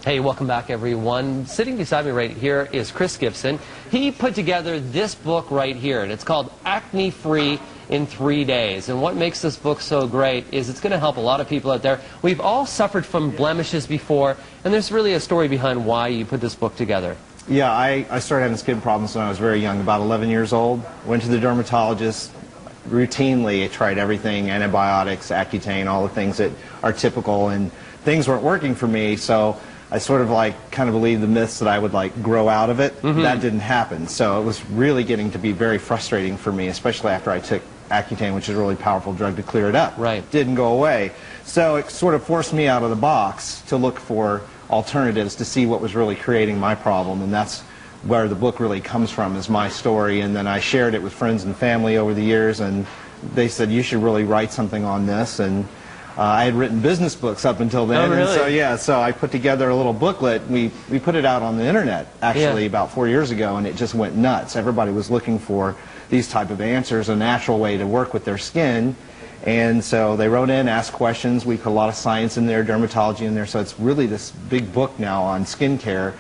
Hey, welcome back, everyone. Sitting beside me right here is Chris Gibson. He put together this book right here, and it's called Acne Free in 3 Days. And what makes this book so great is it's going to help a lot of people out there. We've all suffered from blemishes before, and there's really a story behind why you put this book together. Yeah, I started having skin problems when I was very young, about 11 years old. Went to the dermatologist routinely. I tried everything, antibiotics, Accutane, all the things that are typical, and things weren't working for me, so I sort of kind of believed the myths that I would grow out of it. That didn't happen. So it was really getting to be very frustrating for me, especially after I took Accutane, which is a really powerful drug to clear it up. Right. Didn't go away. So it sort of forced me out of the box to look for alternatives to see what was really creating my problem, and that's where the book really comes from, is my story. And then I shared it with friends and family over the years, and they said, you should really write something on this. And I had written business books up until then. Oh, really? And so I put together a little booklet. We put it out on the internet actually about 4 years ago, and it just went nuts. Everybody was looking for these type of answers, a natural way to work with their skin. And so they wrote in, asked questions. We put a lot of science in there, dermatology in there. So it's really this big book now on skincare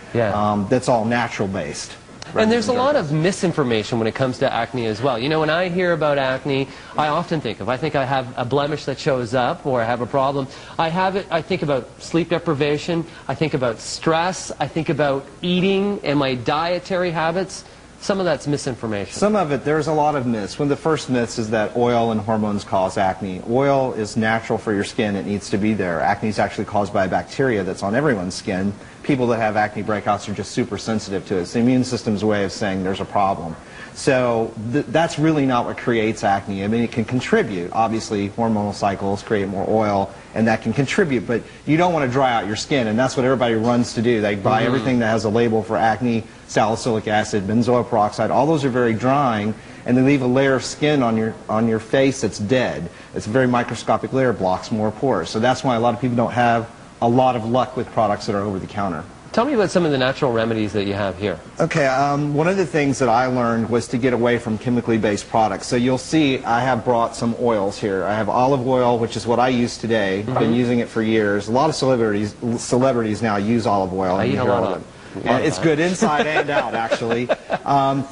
that's all natural based. And there's a lot of misinformation when it comes to acne as well. You know, when I hear about acne, I often think I think I have a blemish that shows up, or I have a problem, I think about sleep deprivation, I think about stress, I think about eating and my dietary habits. Some of that's misinformation. Some of it, there's a lot of myths. One of the first myths is that oil and hormones cause acne. Oil is natural for your skin. It needs to be there. Acne is actually caused by a bacteria that's on everyone's skin. People that have acne breakouts are just super sensitive to it. It's the immune system's way of saying there's a problem. So that's really not what creates acne. I mean, it can contribute. Obviously, hormonal cycles create more oil, and that can contribute, but you don't want to dry out your skin, and that's what everybody runs to do. They buy everything that has a label for acne, salicylic acid, benzoyl peroxide. All those are very drying, and they leave a layer of skin on your face that's dead. It's a very microscopic layer, blocks more pores. So that's why a lot of people don't have a lot of luck with products that are over the counter. Tell me about some of the natural remedies that you have here. Okay, one of the things that I learned was to get away from chemically based products. So you'll see I have brought some oils here. I have olive oil, which is what I use today. Been using it for years. A lot of celebrities now use olive oil. I eat a lot of it. And it's good inside and out, actually.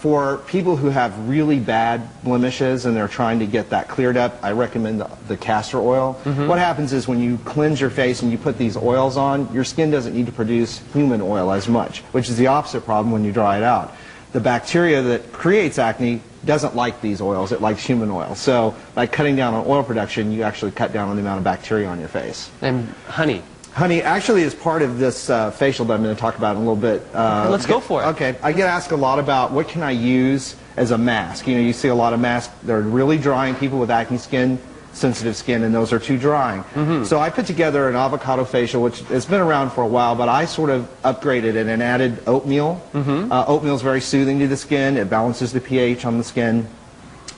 For people who have really bad blemishes and they're trying to get that cleared up, I recommend the castor oil. What happens is when you cleanse your face and you put these oils on, your skin doesn't need to produce human oil as much, which is the opposite problem when you dry it out. The bacteria that creates acne doesn't like these oils. It likes human oil. So by cutting down on oil production, you actually cut down on the amount of bacteria on your face. And honey. Honey actually is part of this facial that I'm going to talk about in a little bit. Let's go for it. Okay. I get asked a lot about what can I use as a mask. You know, you see a lot of masks. They're really drying. People with acne skin, sensitive skin, and those are too drying. So I put together an avocado facial, which has been around for a while, but I sort of upgraded it and added oatmeal. Oatmeal is very soothing to the skin. It balances the pH on the skin,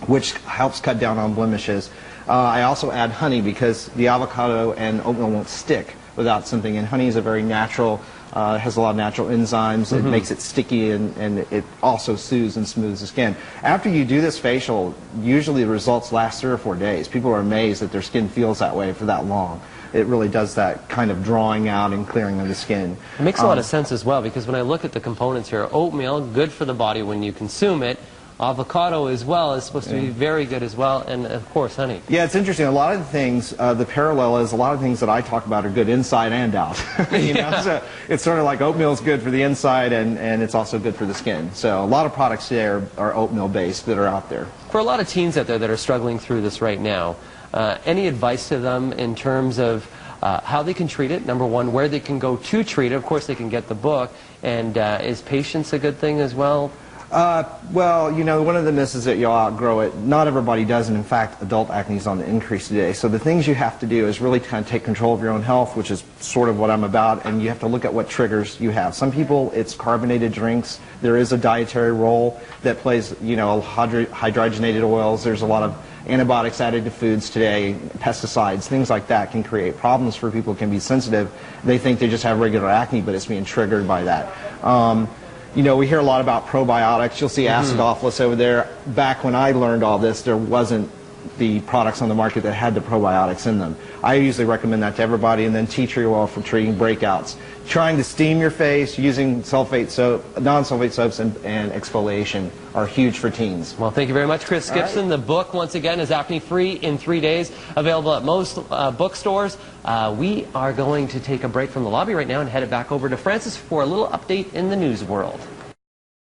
which helps cut down on blemishes. I also add honey because the avocado and oatmeal won't stick without something, and honey is a very natural, has a lot of natural enzymes. It makes it sticky, and it also soothes and smooths the skin. After you do this facial, usually the results last 3 or 4 days. People are amazed that their skin feels that way for that long. It really does that kind of drawing out and clearing of the skin. It makes a lot of sense as well, because when I look at the components here, oatmeal, good for the body when you consume it. Avocado as well is supposed to be very good as well, and of course honey. Yeah, it's interesting. A lot of the things, the parallel is a lot of things that I talk about are good inside and out. You know? So it's sort of like oatmeal is good for the inside, and it's also good for the skin. So a lot of products today are oatmeal based that are out there. For a lot of teens out there that are struggling through this right now, any advice to them in terms of how they can treat it? Number one, where they can go to treat it. Of course, they can get the book. And is patience a good thing as well? Well, you know, one of the myths is that you'll outgrow it. Not everybody does, and in fact, adult acne is on the increase today. So the things you have to do is really kind of take control of your own health, which is sort of what I'm about, and you have to look at what triggers you have. Some people, it's carbonated drinks. There is a dietary role that plays, you know, hydrogenated oils. There's a lot of antibiotics added to foods today, pesticides, things like that can create problems for people who can be sensitive. They think they just have regular acne, but it's being triggered by that. You know, we hear a lot about probiotics. You'll see acidophilus over there. Back when I learned all this, there wasn't the products on the market that had the probiotics in them. I usually recommend that to everybody, and then tea tree oil for treating breakouts. Trying to steam your face using sulfate soap, non-sulfate soaps, and exfoliation are huge for teens. Well, thank you very much, Chris Gibson. The book, once again, is Acne Free in 3 days, available at most bookstores. We are going to take a break from the lobby right now and head it back over to Francis for a little update in the news world.